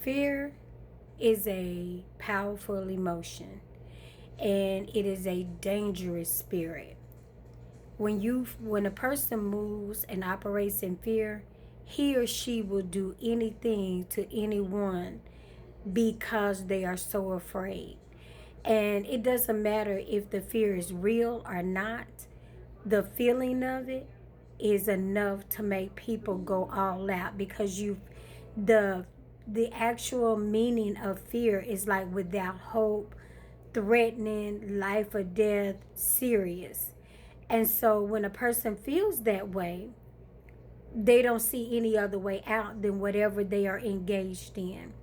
Fear is a powerful emotion and it is a dangerous spirit. When a person moves and operates in fear, he or she will do anything to anyone because they are so afraid. And it doesn't matter if the fear is real or not, the feeling of it is enough to make people go all out because the the actual meaning of fear is like without hope, threatening, life or death, serious. And so when a person feels that way, they don't see any other way out than whatever they are engaged in.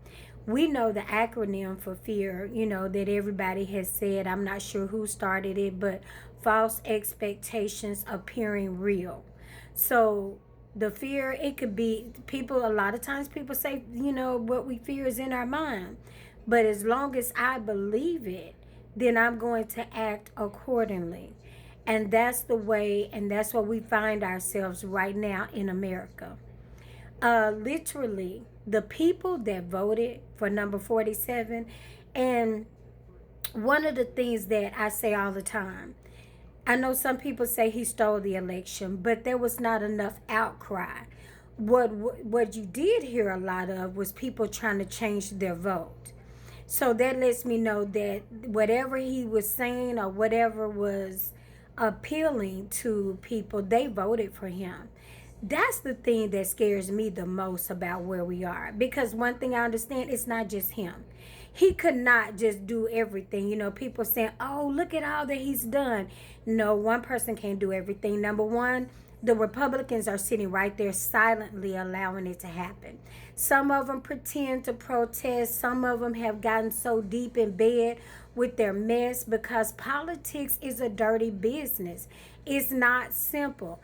We know the acronym for fear, that everybody has said. I'm not sure who started it, but false expectations appearing real. So the fear, it could be people, a lot of times people say, what we fear is in our mind. But as long as I believe it, then I'm going to act accordingly. And that's the way, and that's where we find ourselves right now in America. Literally, the people that voted for number 47, and one of the things that I say all the time, I know some people say he stole the election, but there was not enough outcry. What you did hear a lot of was people trying to change their vote. So that lets me know that whatever he was saying or whatever was appealing to people, they voted for him. That's the thing that scares me the most about where we are. Because one thing I understand, it's not just him. He could not just do everything. People saying, oh, look at all that he's done. No, one person can't do everything. Number one, the Republicans are sitting right there silently allowing it to happen. Some of them pretend to protest. Some of them have gotten so deep in bed with their mess because politics is a dirty business. It's not simple.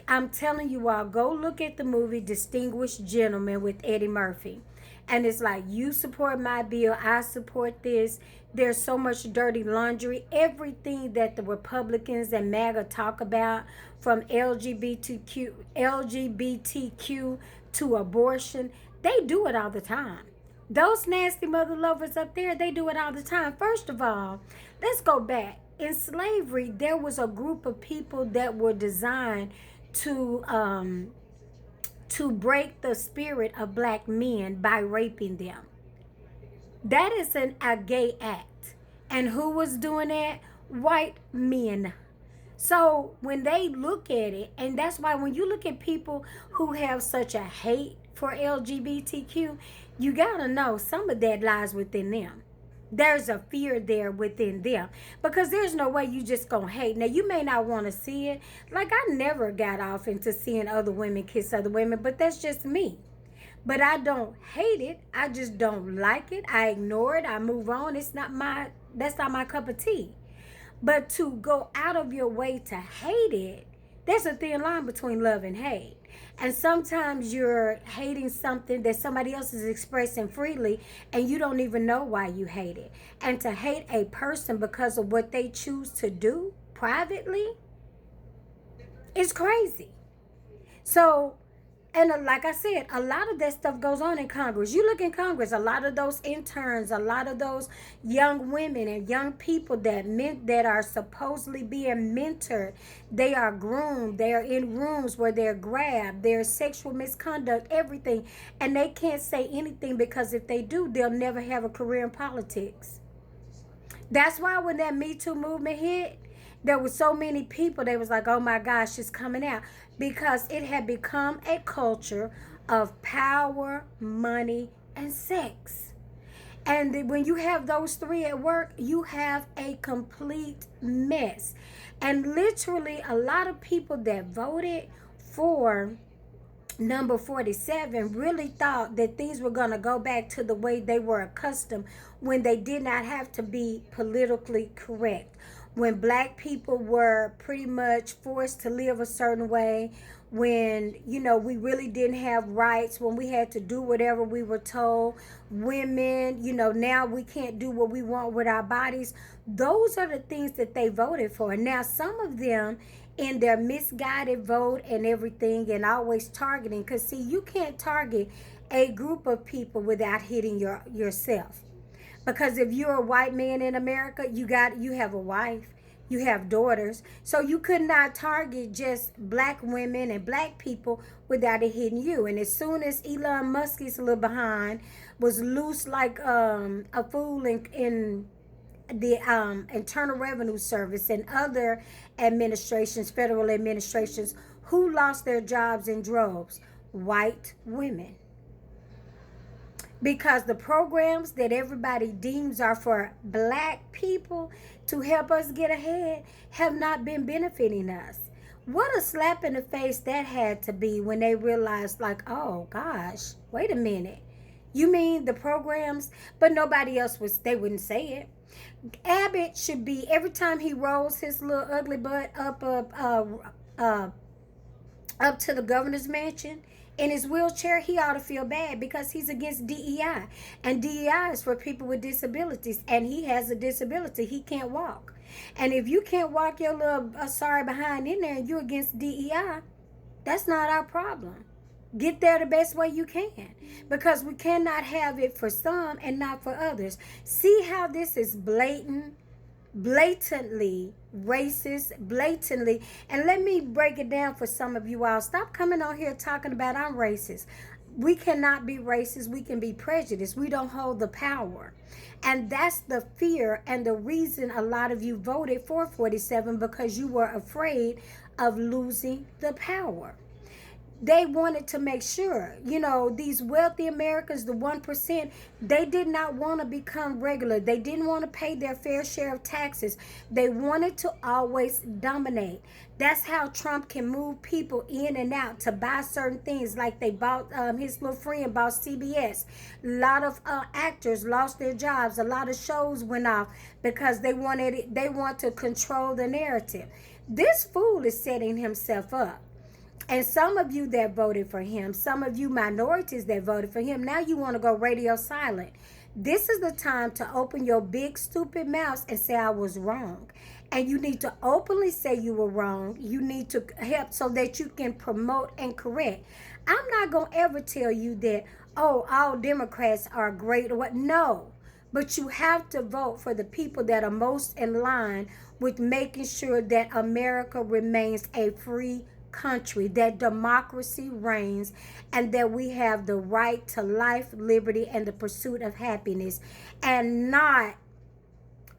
I'm telling you all, go look at the movie Distinguished Gentleman with Eddie Murphy. And it's like, you support my bill, I support this. There's so much dirty laundry. Everything that the Republicans and MAGA talk about, from LGBTQ to abortion, they do it all the time. Those nasty mother lovers up there, they do it all the time. First of all, let's go back. In slavery, there was a group of people that were designed to break the spirit of black men by raping them. That is a gay act. And who was doing that? White men. So when they look at it, and that's why when you look at people who have such a hate for LGBTQ, you gotta know some of that lies within them. There's a fear there within them because there's no way you just gonna hate. Now you may not want to see it. Like, I never got off into seeing other women kiss other women, but that's just me. But I don't hate it. I just don't like it. I ignore it. I move on. That's not my cup of tea. But to go out of your way to hate it, there's a thin line between love and hate. And sometimes you're hating something that somebody else is expressing freely and you don't even know why you hate it. And to hate a person because of what they choose to do privately is crazy. So, and like I said, a lot of that stuff goes on in Congress. You look in Congress, a lot of those interns, a lot of those young women and young people that are supposedly being mentored, they are groomed, they are in rooms where they're grabbed, there's sexual misconduct, everything. And they can't say anything because if they do, they'll never have a career in politics. That's why when that Me Too movement hit, there were so many people, they was like, oh my gosh, it's coming out. Because it had become a culture of power, money, and sex. And when you have those three at work, you have a complete mess. And literally, a lot of people that voted for number 47 really thought that things were going to go back to the way they were accustomed when they did not have to be politically correct, when black people were pretty much forced to live a certain way, when we really didn't have rights, when we had to do whatever we were told. Women, now we can't do what we want with our bodies. Those are the things that they voted for. Now some of them, in their misguided vote and everything, and always targeting, because see, you can't target a group of people without hitting yourself. Because if you're a white man in America, you have a wife, you have daughters, so you could not target just black women and black people without it hitting you. And as soon as Elon Musk's little behind was loose like a fool in the Internal Revenue Service and other administrations, federal administrations, who lost their jobs in droves? White women. Because the programs that everybody deems are for black people to help us get ahead have not been benefiting us. What a slap in the face that had to be when they realized, like, oh gosh, wait a minute. You mean the programs? But nobody else they wouldn't say it. Abbott should be, every time he rolls his little ugly butt up to the governor's mansion in his wheelchair, he ought to feel bad because he's against DEI. And DEI is for people with disabilities. And he has a disability. He can't walk. And if you can't walk your little sorry behind in there and you're against DEI, that's not our problem. Get there the best way you can. Because we cannot have it for some and not for others. See how this is blatantly racist, blatantly. And let me break it down for some of you all. Stop coming on here talking about I'm racist. We cannot be racist. We can be prejudiced. We don't hold the power. And that's the fear and the reason a lot of you voted for 47, because you were afraid of losing the power. They wanted to make sure, these wealthy Americans, the 1%, they did not want to become regular. They didn't want to pay their fair share of taxes. They wanted to always dominate. That's how Trump can move people in and out to buy certain things. Like they bought, his little friend bought CBS. A lot of actors lost their jobs. A lot of shows went off because they want to control the narrative. This fool is setting himself up. And some of you that voted for him, some of you minorities that voted for him, now you want to go radio silent. This is the time to open your big stupid mouth and say I was wrong. And you need to openly say you were wrong. You need to help so that you can promote and correct. I'm not going to ever tell you that, oh, all Democrats are great or what. No. But you have to vote for the people that are most in line with making sure that America remains a free country, that democracy reigns, and that we have the right to life, liberty, and the pursuit of happiness, and not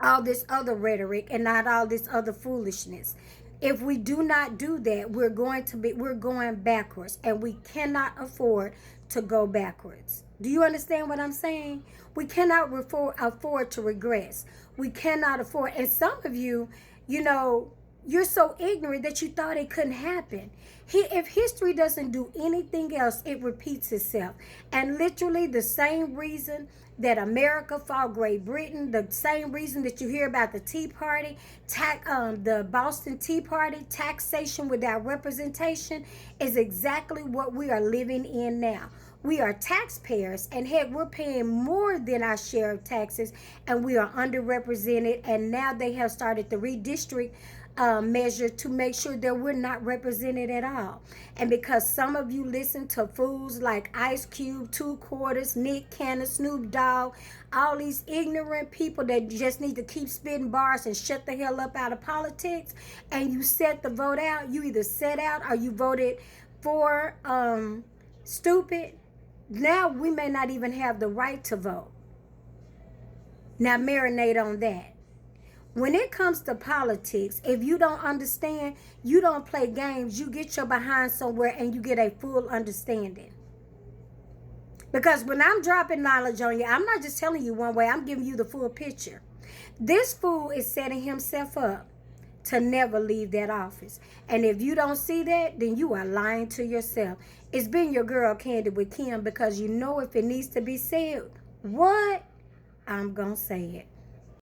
all this other rhetoric and not all this other foolishness. If we do not do that, we're going backwards, and we cannot afford to go backwards. Do you understand what I'm saying? We cannot afford to regress. We cannot afford, and some of you, you're so ignorant that you thought it couldn't happen. If history doesn't do anything else, it repeats itself. And literally the same reason that America fought Great Britain, the same reason that you hear about the Tea Party, the Boston Tea Party, taxation without representation, is exactly what we are living in now. We are taxpayers, and heck, we're paying more than our share of taxes, and we are underrepresented. And now they have started the redistrict measure to make sure that we're not represented at all. And because some of you listen to fools like Ice Cube, Two Quarters, Nick Cannon, Snoop Dogg, all these ignorant people that just need to keep spitting bars and shut the hell up out of politics, and you set the vote out, you either set out or you voted for stupid. Now we may not even have the right to vote. Now marinate on that. When it comes to politics, if you don't understand, you don't play games. You get your behind somewhere and you get a full understanding. Because when I'm dropping knowledge on you, I'm not just telling you one way. I'm giving you the full picture. This fool is setting himself up to never leave that office. And if you don't see that, then you are lying to yourself. It's been your girl Candy with Kim, because if it needs to be said, what? I'm going to say it.